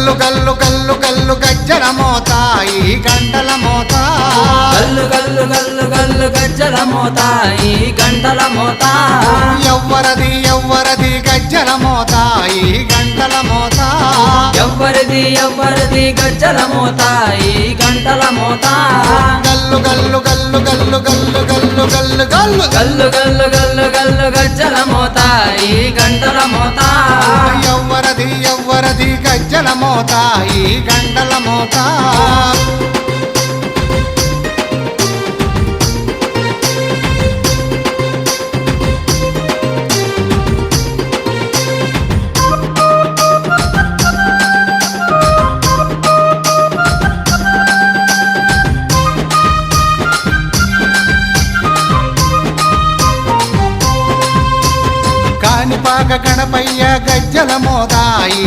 గల్లు గల్లు గల్లు గల్లు గజ్జల మోత ఈ గంటల మోత గల్లు గల్లు గల్లు గల్లు గజ్జల మోత ఈ గంటల మోత ఎవ్వరది ఎవ్వరది గజ్జల మోత ఈ గంటల మోత ఎవ్వరిది ఎవ్వరిది గజ్జల మోత ఈ గంటల మోత గల్లు గల్లు గల్లు గల్లు గల్లు గల్లు గల్లు గల్లు గల్లు గల్లు గల్లు గల్లు గజ్జల మోత ఈ గంటల మోత ఎవ్వరది ఎవ్వరది గజ్జల మోత ఈ గంటల మోత కాణిపాక గణపయ్య గజ్జల మోత